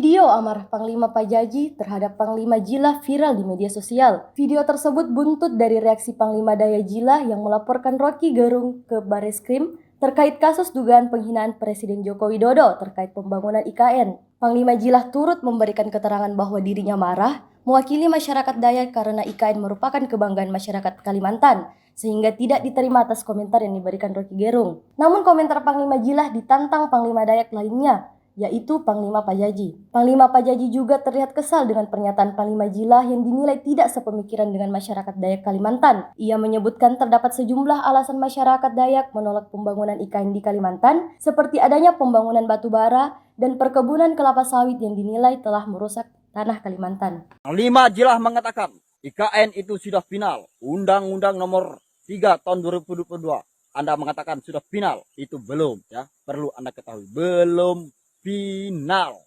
Video amarah Panglima Pajaji terhadap Panglima Jilah viral di media sosial. Video tersebut buntut dari reaksi Panglima Daya Jilah yang melaporkan Rocky Gerung ke Bareskrim terkait kasus dugaan penghinaan Presiden Joko Widodo terkait pembangunan IKN. Panglima Jilah turut memberikan keterangan bahwa dirinya marah mewakili masyarakat Dayak karena IKN merupakan kebanggaan masyarakat Kalimantan, sehingga tidak diterima atas komentar yang diberikan Rocky Gerung. Namun komentar Panglima Jilah ditantang Panglima Dayak lainnya, yaitu Panglima Pajaji. Panglima Pajaji juga terlihat kesal dengan pernyataan Panglima Jilah yang dinilai tidak sepemikiran dengan masyarakat Dayak Kalimantan. Ia menyebutkan terdapat sejumlah alasan masyarakat Dayak menolak pembangunan IKN di Kalimantan, seperti adanya pembangunan batu bara dan perkebunan kelapa sawit yang dinilai telah merusak tanah Kalimantan. Panglima Jilah mengatakan IKN itu sudah final. Undang-Undang nomor 3 tahun 2022. Anda mengatakan sudah final, itu belum ya. Perlu Anda ketahui, belum final.